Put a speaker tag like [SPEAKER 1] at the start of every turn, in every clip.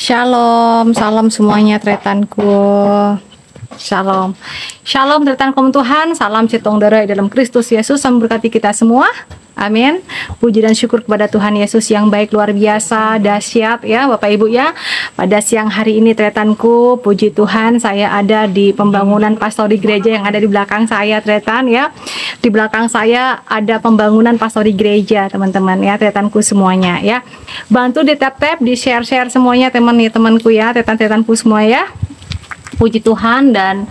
[SPEAKER 1] Shalom, salam semuanya tretanku. Shalom, shalom tretanku Tuhan, salam citong darah dalam Kristus Yesus, memberkati kita semua. Amin. Puji dan syukur kepada Tuhan Yesus yang baik, luar biasa, dahsyat ya Bapak Ibu ya. Pada siang hari ini tretanku, puji Tuhan, saya ada di pembangunan pastori gereja yang ada di belakang saya tretan ya. Di belakang saya ada pembangunan pastori gereja teman-teman ya, tretanku semuanya ya. Bantu di tap-tap, di share-share semuanya teman-temanku ya, tretan-tretanku semua ya. Puji Tuhan. Dan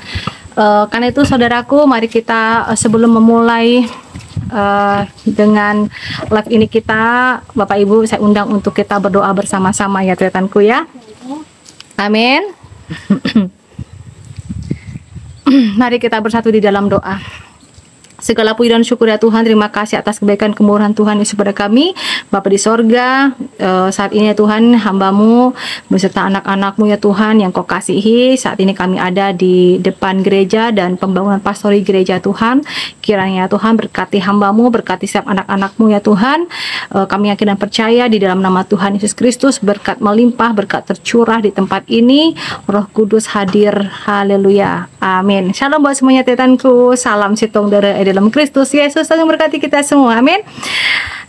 [SPEAKER 1] karena itu saudaraku, mari kita sebelum memulai dengan live ini, kita Bapak Ibu saya undang untuk kita berdoa bersama-sama ya tretanku ya. Amin. Mari kita bersatu di dalam doa. Segala puji dan syukur ya Tuhan, terima kasih atas kebaikan kemurahan Tuhan Yesus pada kami. Bapa di sorga, saat ini ya Tuhan, hamba-Mu beserta anak-anak-Mu ya Tuhan yang Kau kasihi, saat ini kami ada di depan gereja dan pembangunan pastori gereja Tuhan. Kiranya ya Tuhan berkati hamba-Mu, berkati setiap anak-anak-Mu ya Tuhan. Kami yakin dan percaya di dalam nama Tuhan Yesus Kristus, berkat melimpah, berkat tercurah di tempat ini. Roh Kudus hadir, haleluya, amin. Shalom buat semuanya tetanku, salam sitong darah dalam Kristus Yesus, yang berkati kita semua, amin.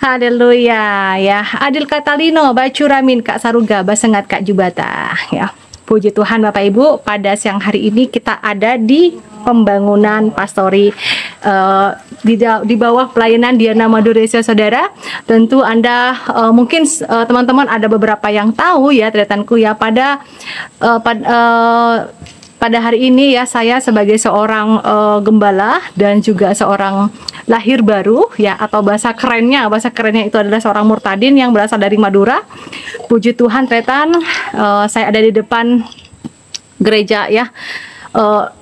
[SPEAKER 1] Haleluya ya. Adil Katalino, Bacuramin, Kak Saruga, Basengat, Kak Jubata ya. Puji Tuhan Bapak Ibu, pada siang hari ini kita ada di pembangunan pastori di bawah pelayanan Diana Maduresia saudara. Tentu Anda mungkin teman-teman ada beberapa yang tahu ya tretanku ya, pada hari ini ya saya sebagai seorang gembala dan juga seorang lahir baru ya, atau bahasa kerennya itu adalah seorang murtadin yang berasal dari Madura. Puji Tuhan tretan, saya ada di depan gereja ya,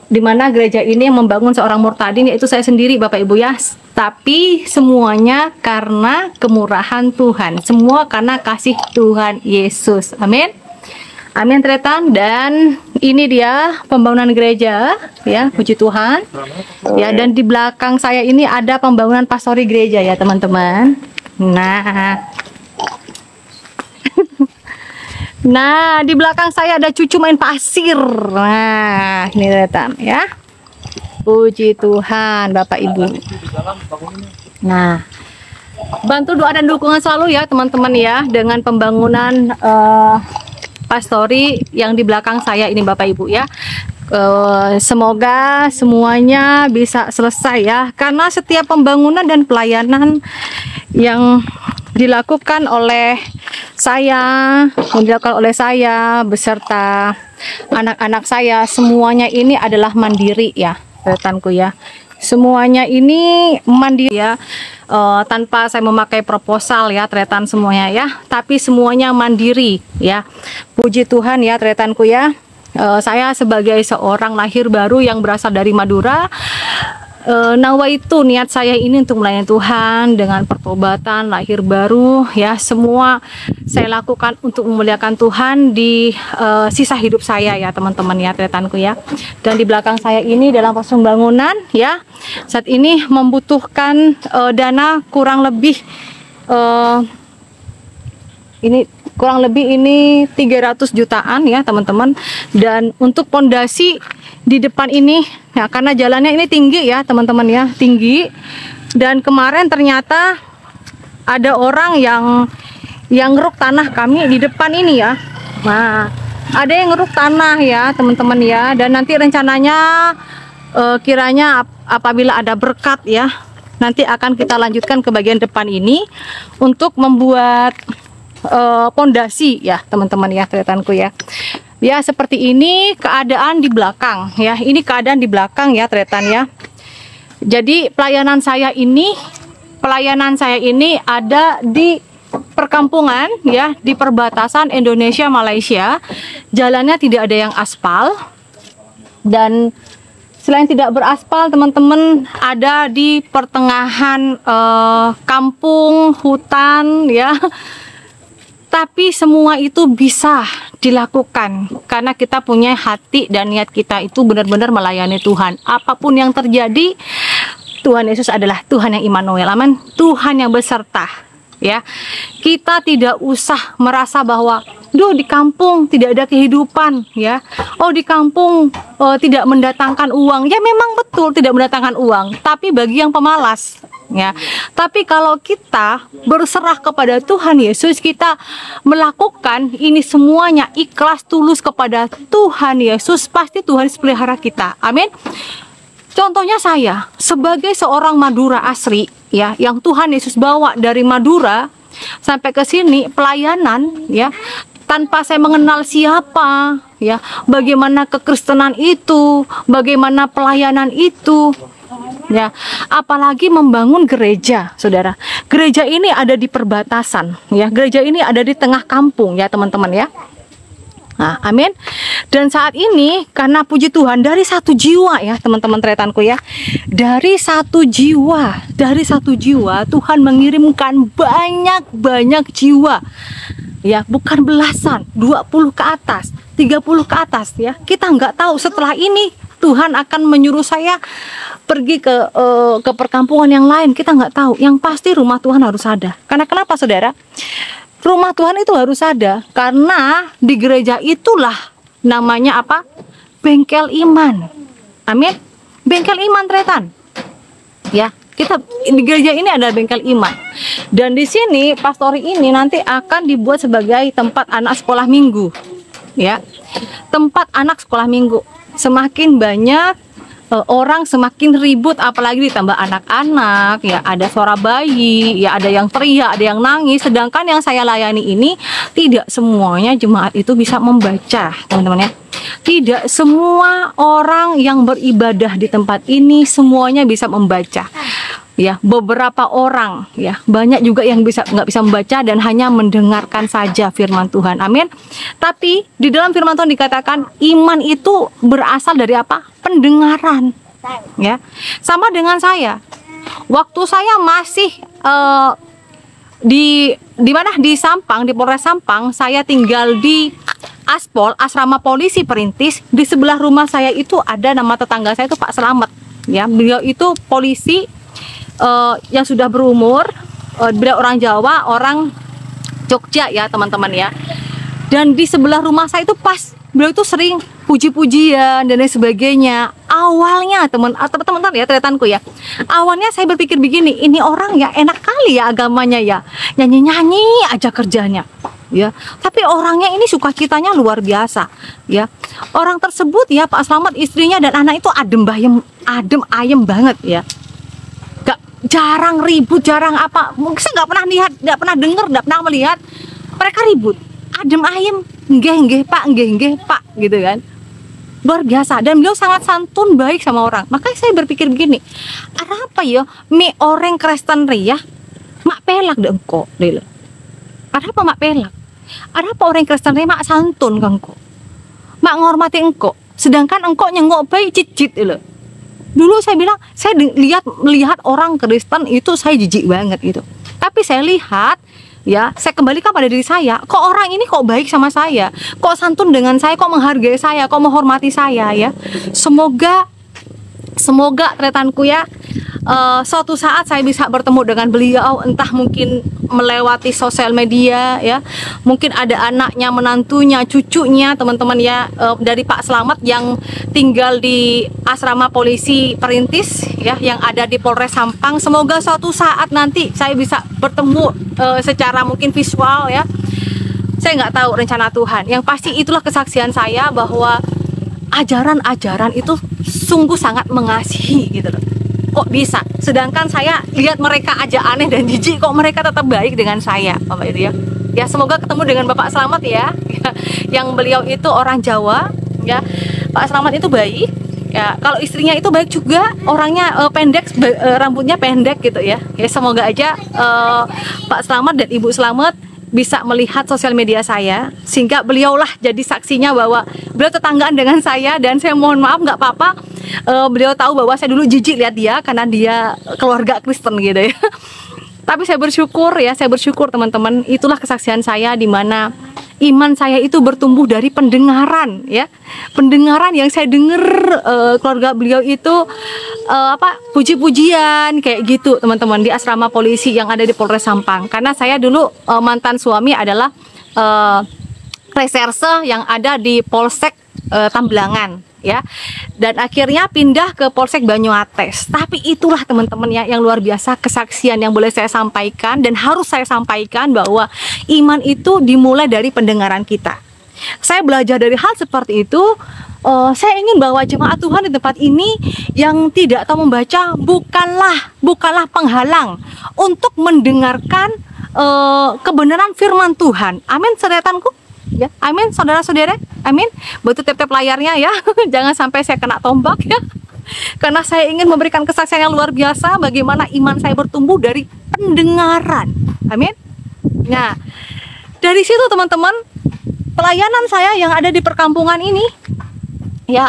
[SPEAKER 1] di mana gereja ini yang membangun seorang murtadin, yaitu saya sendiri Bapak Ibu ya. Tapi semuanya karena kemurahan Tuhan, semua karena kasih Tuhan Yesus, amin. Amin tretan. Dan ini dia pembangunan gereja ya, puji Tuhan ya. Dan di belakang saya ini ada pembangunan pastori gereja ya teman-teman. Nah di belakang saya ada cucu main pasir. Nah ini tretan ya, puji Tuhan Bapak Ibu. Nah bantu doa dan dukungan selalu ya teman-teman ya, dengan pembangunan pastori yang di belakang saya ini Bapak Ibu ya. Semoga semuanya bisa selesai ya, karena setiap pembangunan dan pelayanan yang dilakukan oleh saya beserta anak-anak saya, semuanya ini adalah mandiri ya rekanku ya. Semuanya ini mandiri ya, tanpa saya memakai proposal ya tretan semuanya ya, tapi semuanya mandiri ya. Puji Tuhan ya tretanku ya. Saya sebagai seorang lahir baru yang berasal dari Madura, nawaitu niat saya ini untuk melayani Tuhan dengan pertobatan, lahir baru ya, semua saya lakukan untuk memuliakan Tuhan di sisa hidup saya ya teman-teman ya tretanku ya. Dan di belakang saya ini dalam proses pembangunan ya, saat ini membutuhkan dana kurang lebih ini 300 jutaan ya teman-teman. Dan untuk pondasi di depan ini ya, karena jalannya ini tinggi ya teman-teman ya, tinggi. Dan kemarin ternyata ada orang yang ngeruk tanah kami di depan ini ya. Nah ada yang ngeruk tanah ya teman-teman ya. Dan nanti rencananya kiranya apabila ada berkat ya, nanti akan kita lanjutkan ke bagian depan ini untuk membuat pondasi ya teman-teman ya tretanku ya. Ya seperti ini keadaan di belakang ya, ini keadaan di belakang ya tretan ya. Jadi pelayanan saya ini ada di perkampungan ya, di perbatasan Indonesia Malaysia. Jalannya tidak ada yang aspal, dan selain tidak beraspal teman-teman, ada di pertengahan kampung hutan ya. Tapi semua itu bisa dilakukan karena kita punya hati dan niat kita itu benar-benar melayani Tuhan. Apapun yang terjadi, Tuhan Yesus adalah Tuhan yang Immanuel, amin. Tuhan yang beserta ya. Kita tidak usah merasa bahwa duh di kampung tidak ada kehidupan ya. Oh di kampung tidak mendatangkan uang. Ya memang betul tidak mendatangkan uang, tapi bagi yang pemalas ya. Tapi kalau kita berserah kepada Tuhan Yesus, kita melakukan ini semuanya ikhlas tulus kepada Tuhan Yesus, pasti Tuhan pelihara kita. Amin. Contohnya saya sebagai seorang Madura asli ya, yang Tuhan Yesus bawa dari Madura sampai ke sini pelayanan ya, tanpa saya mengenal siapa ya, bagaimana kekristenan itu, bagaimana pelayanan itu ya, apalagi membangun gereja, saudara. Gereja ini ada di perbatasan ya, gereja ini ada di tengah kampung ya teman-teman ya. Nah, amin. Dan saat ini karena puji Tuhan dari satu jiwa ya teman-teman tretanku ya, dari satu jiwa Tuhan mengirimkan banyak jiwa ya, bukan belasan, 20 ke atas, 30 ke atas ya. Kita nggak tahu setelah ini Tuhan akan menyuruh saya pergi ke perkampungan yang lain, kita nggak tahu. Yang pasti rumah Tuhan harus ada. Karena kenapa saudara? Rumah Tuhan itu harus ada karena di gereja itulah namanya apa? Bengkel iman. Amin. Bengkel iman tretan. Ya, kita di gereja ini ada bengkel iman. Dan di sini pastori ini nanti akan dibuat sebagai tempat anak sekolah minggu. Ya. Tempat anak sekolah minggu. Semakin banyak orang semakin ribut, apalagi ditambah anak-anak ya, ada suara bayi ya, ada yang teriak, ada yang nangis. Sedangkan yang saya layani ini tidak semuanya jemaat itu bisa membaca, teman-teman ya. Tidak semua orang yang beribadah di tempat ini semuanya bisa membaca ya. Beberapa orang ya, banyak juga yang nggak bisa membaca dan hanya mendengarkan saja firman Tuhan. Amin. Tapi di dalam firman Tuhan dikatakan iman itu berasal dari apa? Pendengaran ya. Sama dengan saya, waktu saya masih di mana, di Sampang, di Polres Sampang, saya tinggal di Aspol, asrama polisi Perintis. Di sebelah rumah saya itu ada nama tetangga saya itu Pak Selamat ya. Beliau itu polisi yang sudah berumur, beliau orang Jawa, orang Jogja ya teman-teman ya. Dan di sebelah rumah saya itu pas beliau itu sering puji-pujian dan lain sebagainya. Awalnya teman-teman ya, tretanku ya, awalnya saya berpikir begini, ini orang ya enak kali ya agamanya ya, nyanyi-nyanyi aja kerjanya ya. Tapi orangnya ini sukacitanya luar biasa ya. Orang tersebut ya, Pak Slamet, istrinya dan anak itu adem ayem banget ya. Jarang ribut, jarang apa. Mungkin saya nggak pernah lihat, nggak pernah dengar, nggak pernah melihat mereka ribut. Adem ayem, nggih pak gitu kan. Luar biasa. Dan beliau sangat santun, baik sama orang. Makanya saya berpikir begini, ada apa ya mi orang Kristen ria mak pelak deh engko deh. Ada apa mak pelak? Ada apa orang Kristen ria mak santun kangko, mak ngormati engko, sedangkan engko nyengok baik cicit deh. Dulu saya bilang, saya melihat orang Kristen itu saya jijik banget gitu. Tapi saya lihat ya, saya kembalikan pada diri saya, kok orang ini kok baik sama saya, kok santun dengan saya, kok menghargai saya, kok menghormati saya ya. Semoga tretanku ya, suatu saat saya bisa bertemu dengan beliau, entah mungkin melewati sosial media ya, mungkin ada anaknya, menantunya, cucunya teman-teman ya, dari Pak Slamet yang tinggal di asrama polisi Perintis ya, yang ada di Polres Sampang. Semoga suatu saat nanti saya bisa bertemu secara mungkin visual ya. Saya nggak tahu rencana Tuhan, yang pasti itulah kesaksian saya bahwa ajaran-ajaran itu sungguh sangat mengasihi gitu loh. Kok bisa? Sedangkan saya lihat mereka aja aneh dan jijik, kok mereka tetap baik dengan saya, Bapak itu ya. Ya semoga ketemu dengan Bapak Slamet ya, yang beliau itu orang Jawa ya. Pak Slamet itu baik ya. Kalau istrinya itu baik juga, orangnya pendek, rambutnya pendek gitu ya. Ya semoga aja Pak Slamet dan Ibu Slamet bisa melihat sosial media saya, sehingga beliaulah jadi saksinya bahwa beliau tetanggaan dengan saya. Dan saya mohon maaf, nggak apa-apa, beliau tahu bahwa saya dulu jijik lihat dia karena dia keluarga Kristen gitu ya. Tapi saya bersyukur ya, saya bersyukur teman-teman, itulah kesaksian saya, di mana iman saya itu bertumbuh dari pendengaran ya. Pendengaran yang saya dengar, keluarga beliau itu puji-pujian kayak gitu teman-teman di asrama polisi yang ada di Polres Sampang. Karena saya dulu mantan suami adalah reserse yang ada di Polsek Tambelangan ya, dan akhirnya pindah ke Polsek Banyuates. Tapi itulah teman-teman ya, yang luar biasa kesaksian yang boleh saya sampaikan dan harus saya sampaikan, bahwa iman itu dimulai dari pendengaran kita. Saya belajar dari hal seperti itu. Saya ingin bahwa jemaat Tuhan di tempat ini yang tidak tahu membaca bukanlah penghalang untuk mendengarkan kebenaran firman Tuhan. Amin, saudaraku ya. Amin, saudara-saudara. Amin. Betul, tap-tap layarnya ya. Jangan sampai saya kena tombak ya. Karena saya ingin memberikan kesaksian yang luar biasa bagaimana iman saya bertumbuh dari pendengaran. Amin. Nah, dari situ teman-teman, pelayanan saya yang ada di perkampungan ini ya,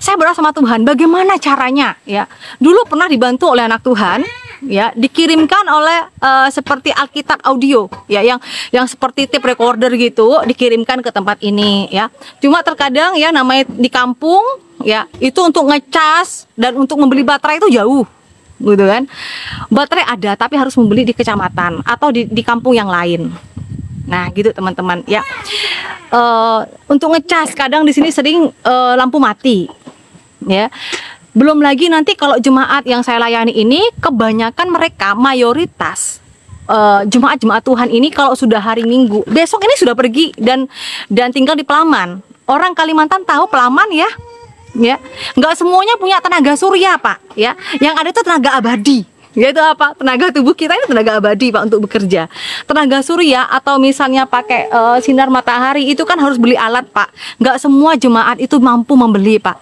[SPEAKER 1] saya berdoa sama Tuhan bagaimana caranya ya. Dulu pernah dibantu oleh anak Tuhan ya, dikirimkan oleh seperti Alkitab audio ya, yang seperti tape recorder gitu, dikirimkan ke tempat ini ya. Cuma terkadang ya, namanya di kampung ya, itu untuk ngecas dan untuk membeli baterai itu jauh gitu kan. Baterai ada tapi harus membeli di kecamatan atau di kampung yang lain. Nah gitu teman-teman ya. Untuk ngecas kadang di sini sering lampu mati ya. Belum lagi nanti kalau jemaat yang saya layani ini, kebanyakan mereka mayoritas jemaat-jemaat Tuhan ini kalau sudah hari Minggu, besok ini sudah pergi dan tinggal di Pelaman. Orang Kalimantan tahu Pelaman ya, nggak semuanya punya tenaga surya Pak ya. Yang ada itu tenaga abadi. Yaitu apa? Tenaga tubuh kita ini tenaga abadi Pak untuk bekerja. Tenaga surya atau misalnya pakai sinar matahari itu kan harus beli alat Pak. Nggak semua jemaat itu mampu membeli Pak.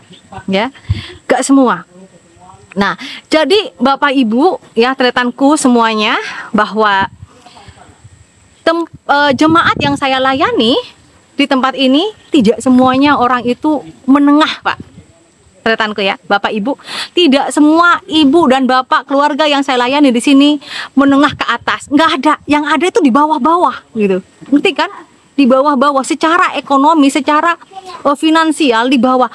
[SPEAKER 1] Ya, nggak semua. Nah, jadi Bapak Ibu ya, tretanku semuanya, bahwa jemaat yang saya layani di tempat ini tidak semuanya orang itu menengah Pak. Tretanku ya, Bapak Ibu, tidak semua ibu dan bapak keluarga yang saya layani di sini menengah ke atas, nggak ada. Yang ada itu di bawah-bawah gitu, ngerti kan? Di bawah-bawah secara ekonomi, secara finansial di bawah.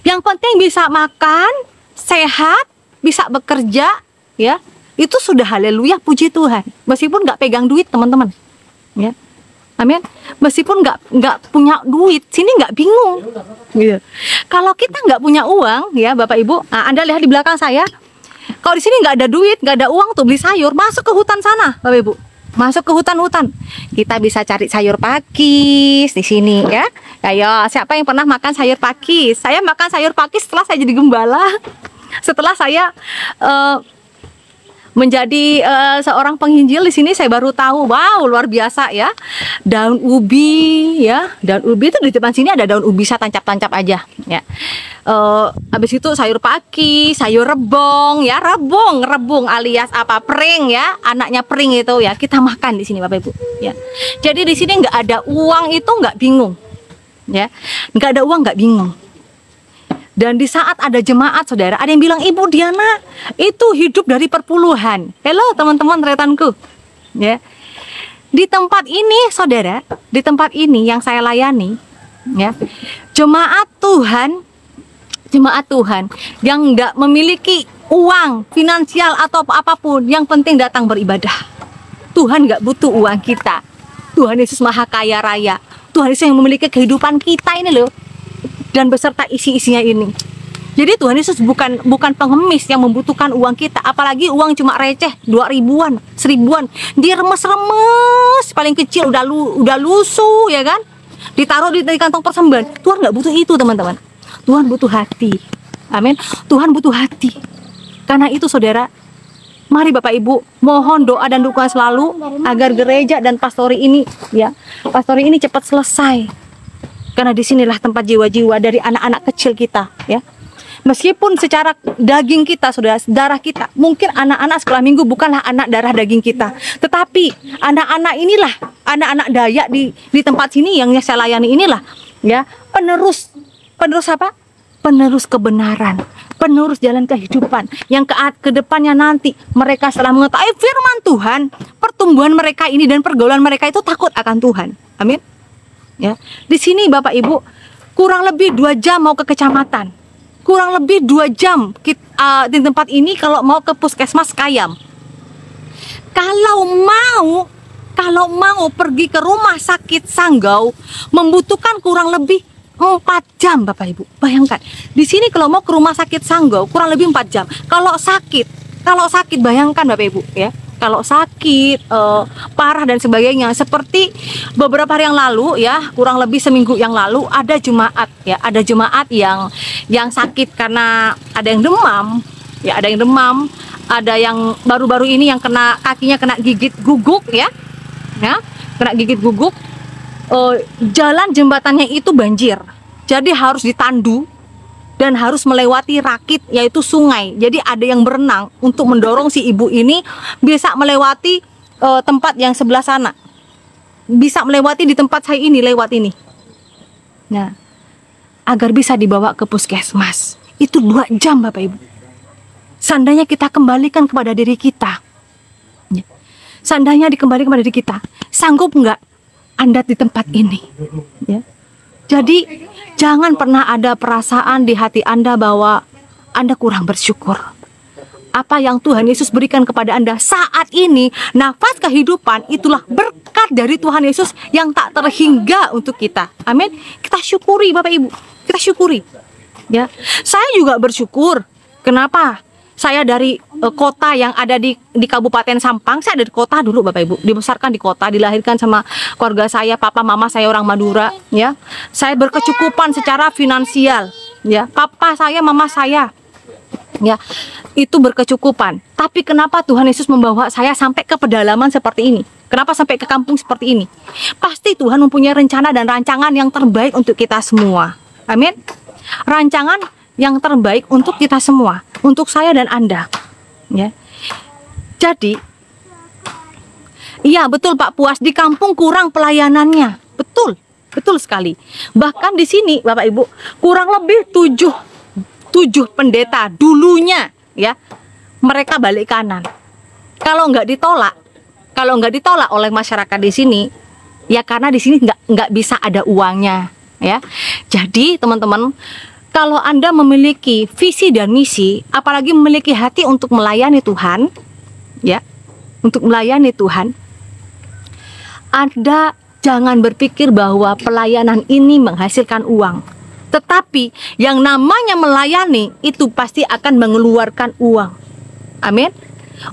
[SPEAKER 1] Yang penting bisa makan, sehat, bisa bekerja, ya itu sudah haleluya, puji Tuhan. Meskipun nggak pegang duit teman-teman, ya. Amin. Meskipun nggak punya duit, sini nggak bingung. Gitu. Kalau kita nggak punya uang, ya Bapak Ibu, nah, Anda lihat di belakang saya. Kalau di sini nggak ada duit, nggak ada uang tuh beli sayur, masuk ke hutan sana, Bapak Ibu. Masuk ke hutan-hutan. Kita bisa cari sayur pakis di sini, ya. Ayo, siapa yang pernah makan sayur pakis? Saya makan sayur pakis setelah saya jadi gembala. Setelah saya menjadi seorang penginjil di sini, saya baru tahu, wow, luar biasa ya. Daun ubi ya, daun ubi itu di depan sini ada daun ubi, saya tancap-tancap aja ya. Habis itu sayur paki, sayur rebong ya, rebung alias apa, pering ya, anaknya pering itu ya, kita makan di sini Bapak Ibu ya. Jadi di sini nggak ada uang itu nggak bingung ya, nggak ada uang nggak bingung. Dan di saat ada jemaat saudara, ada yang bilang, Ibu Diana itu hidup dari perpuluhan. Halo teman-teman retanku ya. Di tempat ini saudara, di tempat ini yang saya layani ya, jemaat Tuhan yang nggak memiliki uang finansial atau apapun, yang penting datang beribadah. Tuhan nggak butuh uang kita. Tuhan Yesus Maha Kaya Raya. Tuhan Yesus yang memiliki kehidupan kita ini loh, dan beserta isi-isinya ini. Jadi Tuhan Yesus bukan pengemis yang membutuhkan uang kita, apalagi uang cuma receh 2.000-an, 1.000-an. Dia remes-remes, paling kecil udah lusuh ya kan? Ditaruh di kantong persembahan. Tuhan nggak butuh itu teman-teman. Tuhan butuh hati. Amin. Tuhan butuh hati. Karena itu saudara, mari Bapak Ibu mohon doa dan dukungan selalu agar gereja dan pastori ini cepat selesai. Karena disinilah tempat jiwa-jiwa dari anak-anak kecil kita ya. Meskipun secara daging kita, saudara, darah kita, mungkin anak-anak sekolah minggu bukanlah anak darah daging kita, tetapi anak-anak inilah, anak-anak Dayak di tempat sini yang saya layani inilah ya, penerus apa? Penerus kebenaran, penerus jalan kehidupan, yang ke depannya nanti mereka setelah mengetahui firman Tuhan, pertumbuhan mereka ini dan pergaulan mereka itu takut akan Tuhan. Amin. Ya, di sini Bapak Ibu kurang lebih 2 jam mau ke kecamatan, kurang lebih 2 jam di tempat ini kalau mau ke puskesmas Kayam. Kalau mau pergi ke rumah sakit Sanggau membutuhkan kurang lebih 4 jam Bapak Ibu. Bayangkan, di sini kalau mau ke rumah sakit Sanggau kurang lebih 4 jam. Kalau sakit bayangkan Bapak Ibu ya. Kalau sakit parah dan sebagainya, seperti beberapa hari yang lalu ya, kurang lebih seminggu yang lalu ada jemaat ya, ada jemaat yang sakit karena ada yang demam ya, ada yang baru-baru ini yang kakinya kena gigit guguk ya, kena gigit guguk. Jalan jembatannya itu banjir, jadi harus ditandu dan harus melewati rakit, yaitu sungai. Jadi ada yang berenang untuk mendorong si ibu ini bisa melewati tempat yang sebelah sana, bisa melewati di tempat saya ini, lewat ini. Nah, agar bisa dibawa ke puskesmas itu 2 jam Bapak Ibu. Seandainya kita kembalikan kepada diri kita, seandainya dikembalikan kepada diri kita, sanggup nggak Anda di tempat ini? Ya. Jadi jangan pernah ada perasaan di hati Anda bahwa Anda kurang bersyukur. Apa yang Tuhan Yesus berikan kepada Anda saat ini, nafas kehidupan, itulah berkat dari Tuhan Yesus yang tak terhingga untuk kita. Amin. Kita syukuri Bapak Ibu, kita syukuri. Ya, saya juga bersyukur. Kenapa? Saya dari kota yang ada di Kabupaten Sampang. Saya dari kota dulu Bapak Ibu, dibesarkan di kota, dilahirkan sama keluarga saya, papa mama saya orang Madura ya. Saya berkecukupan secara finansial ya. Papa saya, mama saya ya, itu berkecukupan. Tapi kenapa Tuhan Yesus membawa saya sampai ke pedalaman seperti ini? Kenapa sampai ke kampung seperti ini? Pasti Tuhan mempunyai rencana dan rancangan yang terbaik untuk kita semua. Amin. Rancangan yang terbaik untuk kita semua, untuk saya dan Anda ya. Jadi iya betul Pak Puas, di kampung kurang pelayanannya. Betul sekali. Bahkan di sini Bapak Ibu kurang lebih 7 pendeta dulunya ya, mereka balik kanan. Kalau nggak ditolak oleh masyarakat di sini ya, karena di sini nggak bisa ada uangnya ya. Jadi teman-teman, kalau Anda memiliki visi dan misi, apalagi memiliki hati untuk melayani Tuhan, ya, untuk melayani Tuhan, Anda jangan berpikir bahwa pelayanan ini menghasilkan uang. Tetapi yang namanya melayani itu pasti akan mengeluarkan uang. Amin.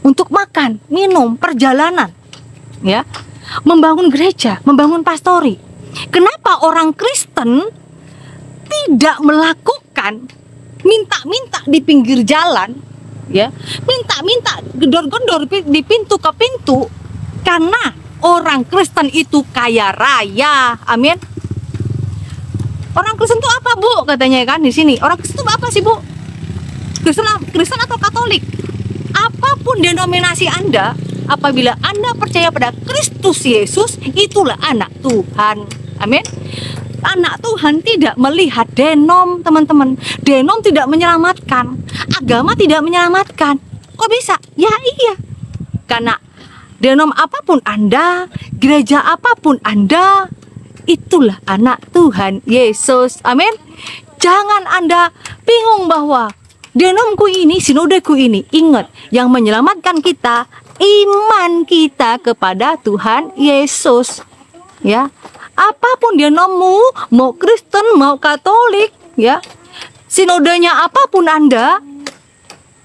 [SPEAKER 1] Untuk makan, minum, perjalanan, ya, membangun gereja, membangun pastori. Kenapa orang Kristen tidak melakukan minta-minta di pinggir jalan ya, minta-minta gedor-gedor di pintu ke pintu? Karena orang Kristen itu kaya raya. Amin. Orang Kristen itu apa Bu, katanya kan di sini? Orang Kristen itu apa sih Bu? Kristen atau Katolik? Apapun denominasi Anda, apabila Anda percaya pada Kristus Yesus, itulah anak Tuhan. Amin. Anak Tuhan tidak melihat denom, teman-teman. Denom tidak menyelamatkan, agama tidak menyelamatkan. Kok bisa? Ya iya, karena denom apapun Anda, gereja apapun Anda, itulah anak Tuhan Yesus. Amin. Jangan Anda bingung bahwa denomku ini, sinodeku ini. Ingat, yang menyelamatkan kita iman kita kepada Tuhan Yesus. Ya, apapun denommu, mau Kristen, mau Katolik, ya, sinodenya apapun Anda,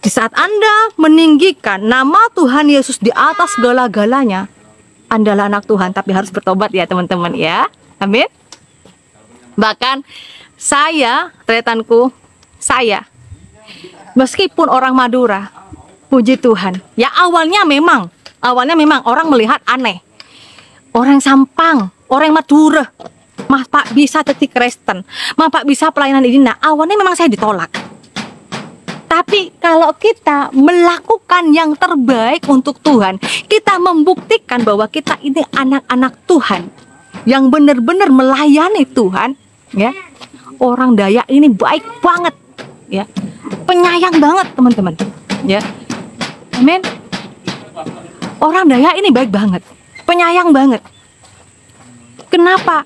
[SPEAKER 1] di saat Anda meninggikan nama Tuhan Yesus di atas segala-galanya, Anda adalah anak Tuhan, tapi harus bertobat ya teman-teman ya. Amin. Bahkan saya, tretanku, saya, meskipun orang Madura, puji Tuhan, ya awalnya memang orang melihat aneh. Orang Sampang, orang Madura, Mas Pak bisa jadi Kristen, Mas Pak bisa pelayanan ini. Nah, awalnya memang saya ditolak. Tapi kalau kita melakukan yang terbaik untuk Tuhan, kita membuktikan bahwa kita ini anak-anak Tuhan yang benar-benar melayani Tuhan, ya. Orang Dayak ini baik banget, ya. Penyayang banget, teman-teman, ya. Amin. Orang Dayak ini baik banget, penyayang banget. Kenapa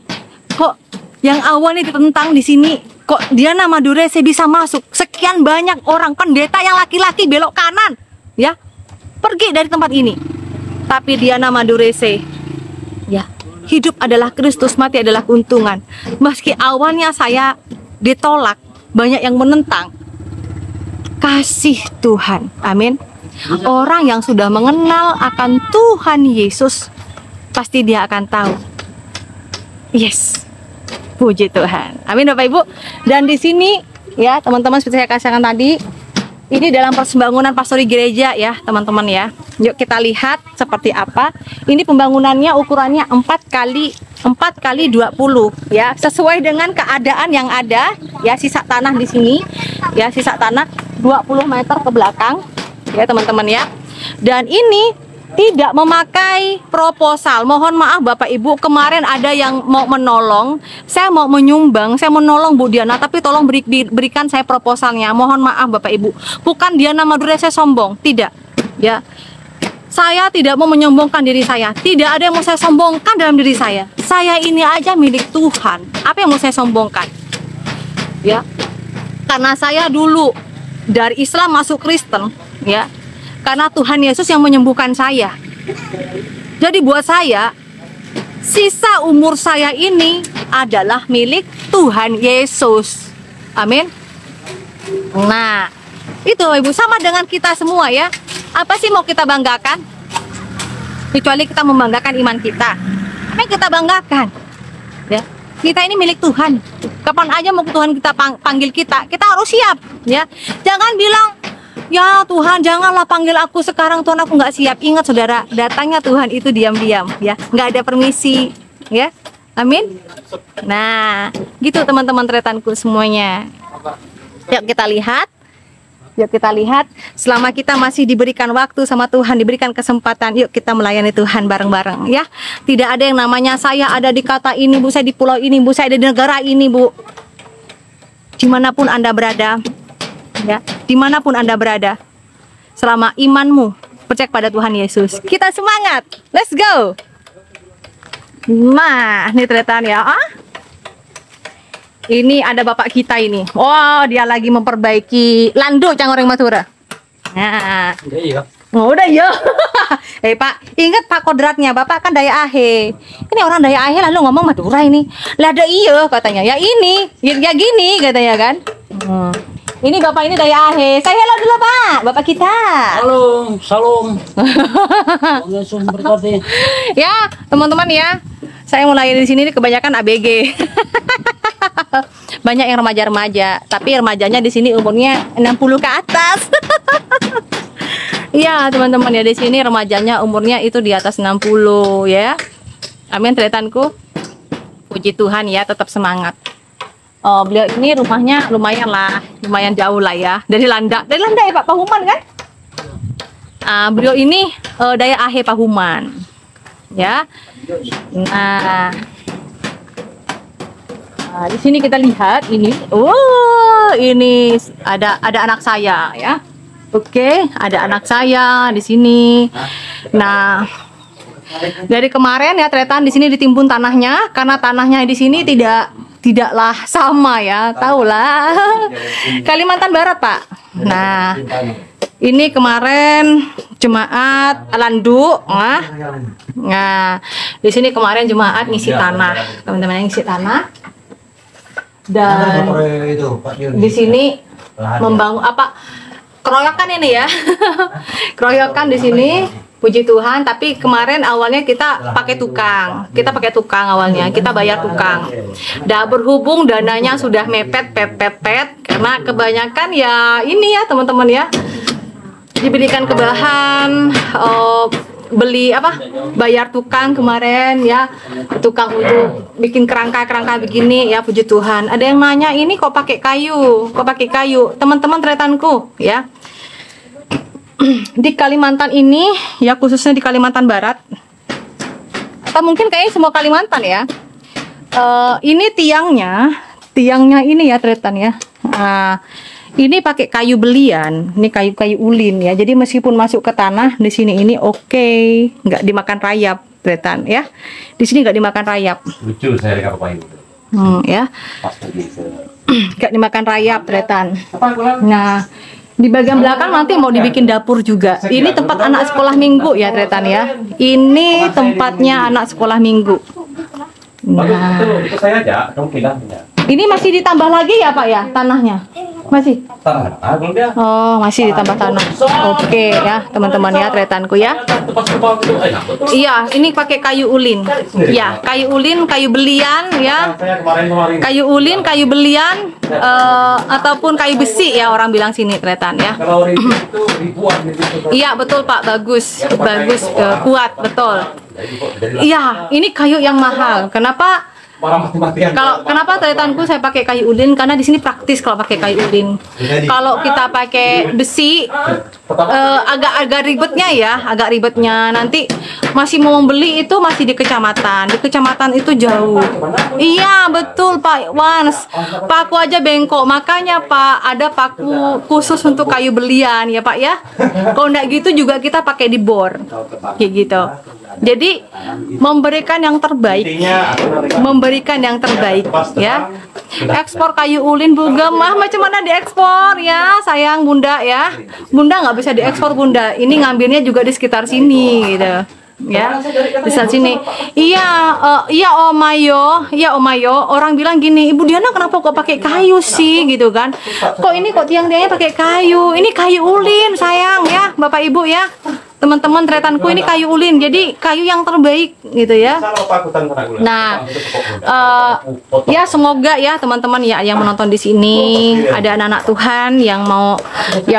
[SPEAKER 1] kok yang awalnya ditentang di sini Kok Diana Madurese bisa masuk? Sekian banyak orang pendeta yang laki-laki belok kanan, ya, pergi dari tempat ini. Tapi Diana Madurese, ya, hidup adalah Kristus, mati adalah keuntungan. Meski awalnya saya ditolak, banyak yang menentang. Kasih Tuhan, amin. Orang yang sudah mengenal akan Tuhan Yesus, pasti dia akan tahu. Yes. Puji Tuhan. Amin Bapak Ibu. Dan di sini ya teman-teman, seperti saya katakan tadi, ini dalam pembangunan pastori gereja ya teman-teman ya. Yuk kita lihat seperti apa. Ini pembangunannya ukurannya 4 kali 20 ya, sesuai dengan keadaan yang ada ya. Sisa tanah di sini ya, sisa tanah 20 meter ke belakang ya teman-teman ya. Dan ini tidak memakai proposal. Mohon maaf Bapak Ibu, kemarin ada yang mau menolong, saya mau menyumbang, saya menolong Bu Diana, tapi tolong berikan saya proposalnya. Mohon maaf Bapak Ibu, bukan Diana Madurese sombong, tidak ya. Saya tidak mau menyombongkan diri saya, tidak ada yang mau saya sombongkan dalam diri saya. Saya ini aja milik Tuhan, apa yang mau saya sombongkan ya? Karena saya dulu dari Islam masuk Kristen ya, karena Tuhan Yesus yang menyembuhkan saya. Jadi buat saya, sisa umur saya ini adalah milik Tuhan Yesus. Amin. Nah, itu Ibu, sama dengan kita semua ya. Apa sih mau kita banggakan? Kecuali kita membanggakan iman kita. Apa yang kita banggakan? Ya, kita ini milik Tuhan. Kapan aja mau Tuhan kita panggil kita harus siap ya. Jangan bilang, ya Tuhan janganlah panggil aku sekarang, Tuhan aku nggak siap. Ingat saudara, datangnya Tuhan itu diam-diam ya, nggak ada permisi ya. Amin. Nah gitu teman-teman tretanku semuanya. Yuk kita lihat. Yuk kita lihat, selama kita masih diberikan waktu sama Tuhan, diberikan kesempatan, yuk kita melayani Tuhan bareng-bareng ya. Tidak ada yang namanya saya ada di kota ini Bu, saya di pulau ini Bu, saya ada di negara ini Bu. Dimanapun Anda berada ya, dimanapun Anda berada, selama imanmu percaya pada Tuhan Yesus, kita semangat, let's go. Nah ini tretan ya. Ini ada bapak kita ini. Oh, dia lagi memperbaiki landuk Cangoreng Madura. Nah. Oh, udah ya. Pak, ingat Pak kodratnya. Bapak kan Daya Ahe. Ini orang Daya Ahe lalu ngomong Madura ini. Lah ada iya katanya. Ya ini, ya gini katanya kan. Ini Bapak ini Daya Ahe. Saya hello dulu Pak, Bapak kita.
[SPEAKER 2] Halo, salam. Langsung berkati.
[SPEAKER 1] Ya, teman-teman ya. Saya mulai di sini kebanyakan ABG. Banyak yang remaja-remaja, tapi remajanya di sini umurnya 60 ke atas. Iya, teman-teman ya, di sini remajanya umurnya itu di atas 60 ya. Amin tretanku. Puji Tuhan ya, tetap semangat. Oh, beliau ini rumahnya lumayan jauh lah ya. Dari Landa ya Pak Pahuman kan? Beliau ini Daya Ahe Pahuman. Ya. Nah, di sini kita lihat ini. Oh, ini ada anak saya ya. Oke, ada anak saya di sini. Nah, dari kemarin ya tretan di sini ditimbun tanahnya, karena tanahnya di sini tidaklah sama ya, tahulah. Kalimantan Barat, Pak. Nah, ini kemarin jemaat landuk, nah, di sini kemarin jemaat ngisi tanah, teman-teman ngisi tanah, dan di sini membangun apa keroyokan ini ya, keroyokan di sini. Puji Tuhan, tapi kemarin awalnya kita pakai tukang awalnya, kita bayar tukang. Dan berhubung dananya sudah mepet, karena kebanyakan ya ini ya teman-teman ya, diberikan kebahan, beli apa, bayar tukang kemarin ya, tukang untuk bikin kerangka begini ya. Puji Tuhan. Ada yang nanya ini kok pakai kayu, teman-teman tretanku ya. Di Kalimantan ini ya, khususnya di Kalimantan Barat atau mungkin kayaknya semua Kalimantan ya, ini tiangnya ini ya tretan ya. Ini pakai kayu belian, ini kayu ulin ya. Jadi meskipun masuk ke tanah di sini ini oke, nggak dimakan rayap tretan ya. Di sini nggak dimakan rayap.
[SPEAKER 2] Lucu saya dekat apa itu.
[SPEAKER 1] Ya.
[SPEAKER 2] Pas pergi ke
[SPEAKER 1] Gak dimakan rayap, Tretan. Nah, di bagian belakang nanti mau dibikin dapur juga. Ini tempat anak sekolah minggu ya, Tretan ya. Ini tempatnya anak sekolah minggu. Nah,
[SPEAKER 3] itu saya aja, kamu pindahnya.
[SPEAKER 1] ini masih ditambah lagi ya, Pak ya, tanahnya? Masih?
[SPEAKER 3] Belum dia.
[SPEAKER 1] Oh, masih ditambah tanah. Oke ya, teman-teman ya, Tretanku ya. Iya, ini pakai kayu ulin. Ya, kayu ulin, kayu belian ya.
[SPEAKER 3] Saya kemarin.
[SPEAKER 1] Kayu ulin, kayu belian, ataupun kayu besi ya orang bilang sini, Tretan ya.
[SPEAKER 3] Kalau ribu itu ribuan gitu.
[SPEAKER 1] Iya betul Pak, bagus, bagus, kuat betul. Iya, ini kayu yang mahal. Kenapa?
[SPEAKER 3] Orang mati-matian.
[SPEAKER 1] Kenapa Tretanku saya pakai kayu ulin? Karena di sini praktis kalau pakai kayu ulin. Kalau kita pakai besi, agak ribetnya ya, agak ribetnya. Nanti masih mau membeli itu masih di kecamatan. Di kecamatan itu jauh. Iya betul Pak Wans. Paku aja bengkok. Makanya Pak ada paku khusus untuk kayu belian ya Pak ya. Kalau enggak gitu juga kita pakai di bor, kayak gitu. Jadi memberikan yang terbaik, memberikan yang terbaik ya. Ekspor kayu ulin Bugem mah macam mana diekspor ya sayang Bunda ya. Bunda nggak bisa diekspor Bunda. Ini ngambilnya juga di sekitar sini gitu ya, di sekitar sini. Iya Om Mayo, orang bilang gini, Ibu Diana kenapa kok pakai kayu sih gitu kan? Kok ini kok tiang-tiangnya pakai kayu? Ini kayu ulin sayang ya Bapak Ibu ya. Teman-teman Tretanku ini kayu ulin, jadi kayu yang terbaik gitu ya. Nah, ya semoga ya teman-teman ya yang menonton di sini ada anak-anak Tuhan yang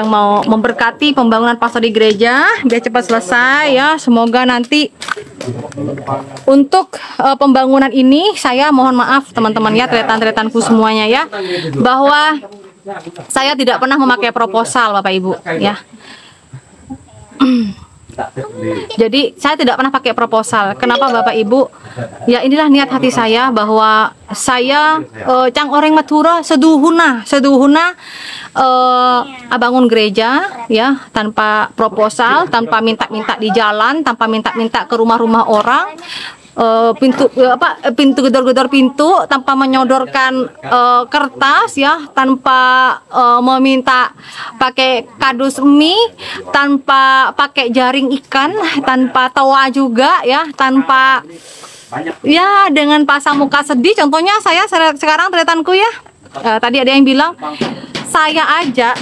[SPEAKER 1] mau memberkati pembangunan pastor di gereja biar cepat selesai ya. Semoga nanti untuk pembangunan ini saya mohon maaf teman-teman ya, Tretan-Tretanku semuanya ya, bahwa saya tidak pernah memakai proposal Bapak Ibu ya. Jadi saya tidak pernah pakai proposal. Kenapa Bapak Ibu? Ya inilah niat hati saya bahwa saya cang orang Madura seduhuna abangun gereja ya tanpa proposal, tanpa minta-minta di jalan, tanpa minta-minta ke rumah-rumah orang. Pintu gedor-gedor pintu tanpa menyodorkan kertas ya, tanpa meminta pakai kardus mie, tanpa pakai jaring ikan, tanpa toa juga ya, tanpa ya dengan pasang muka sedih. Contohnya saya sekarang Tretanku ya, tadi ada yang bilang saya aja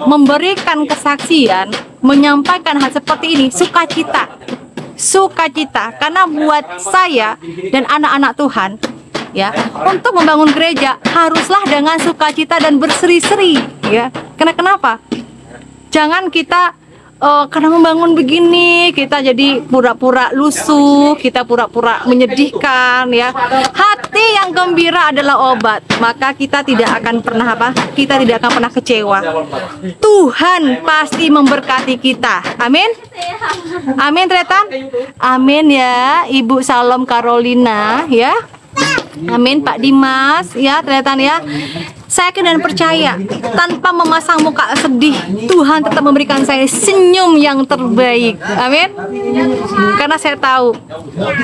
[SPEAKER 1] memberikan kesaksian, menyampaikan hal seperti ini sukacita karena buat saya dan anak-anak Tuhan ya, untuk membangun gereja haruslah dengan sukacita dan berseri-seri ya. Kenapa? Jangan kita karena membangun begini kita jadi pura-pura lusuh, kita pura-pura menyedihkan ya. Hati yang gembira adalah obat, maka kita tidak akan pernah kita tidak akan pernah kecewa. Tuhan pasti memberkati kita. Amin. Amin Tretan. Amin ya Ibu Salom Carolina ya. Amin Pak Dimas ya Tretan ya. Saya yakin dan percaya tanpa memasang muka sedih, Tuhan tetap memberikan saya senyum yang terbaik. Amin. Karena saya tahu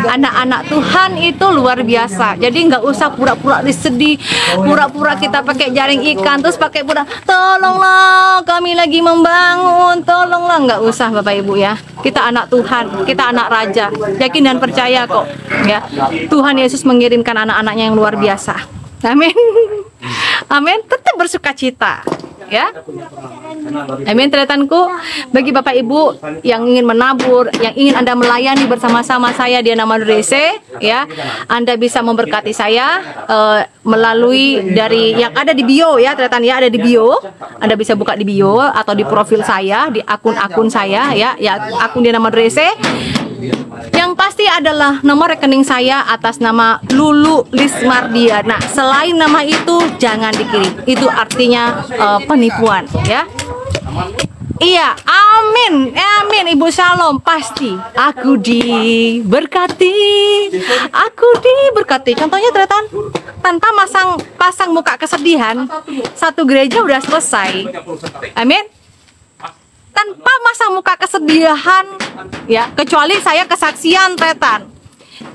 [SPEAKER 1] anak-anak Tuhan itu luar biasa. Jadi nggak usah pura-pura disedih, pura-pura kita pakai jaring ikan terus pakai pura, tolonglah kami lagi membangun, tolonglah. Nggak usah Bapak Ibu ya. Kita anak Tuhan, kita anak Raja. Yakin dan percaya kok ya. Tuhan Yesus mengirimkan anak-anaknya yang luar biasa. Amin. Amin, tetap bersukacita ya. Amin Tretanku. Bagi Bapak Ibu yang ingin menabur, yang ingin Anda melayani bersama-sama saya Diana Madurese ya, Anda bisa memberkati saya melalui dari yang ada di bio ya Tretan ya, ada di bio. Anda bisa buka di bio atau di profil saya, di akun-akun saya ya, akun Diana Madurese. Yang pasti adalah nomor rekening saya atas nama Lulu Lismardiana. Selain nama itu jangan dikirim. Itu artinya penipuan ya. Iya, amin, amin Ibu Shalom, pasti aku diberkati, aku diberkati. Contohnya Tretan, tanpa pasang muka kesedihan, satu gereja udah selesai. Amin. Tanpa masang muka kesedihan ya, kecuali saya kesaksian Tretan.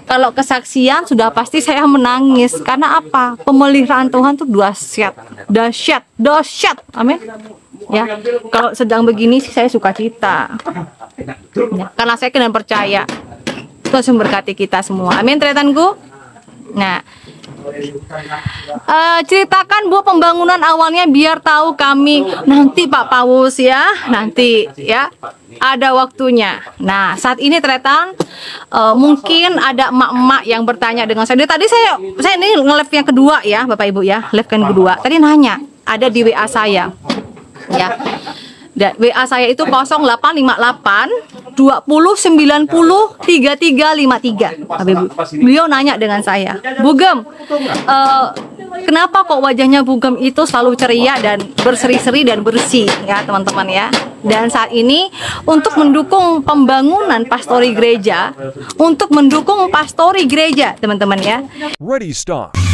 [SPEAKER 1] Kalau kesaksian sudah pasti saya menangis. Karena apa? Pemeliharaan Tuhan tuh dahsyat. Amin. Ya, kalau sedang begini sih saya sukacita. Ya, karena saya kena percaya Tuhan memberkati kita semua. Amin, tretanku. Nah, ceritakan Bu pembangunan awalnya biar tahu kami. Nanti Pak Paus ya, nanti ya ada waktunya. Nah, saat ini tretan mungkin ada emak-emak yang bertanya dengan saya. Tadi saya ini nge-live yang kedua ya Bapak Ibu ya, live yang kedua. Tadi nanya, ada di WA saya ya. WA saya itu 0858 20 90 3353. Beliau nanya dengan saya, Bugem, kenapa kok wajahnya Bugem itu selalu ceria dan berseri-seri dan bersih ya teman-teman ya. Dan saat ini untuk mendukung pembangunan pastori gereja, teman-teman ya.
[SPEAKER 4] Ready, start.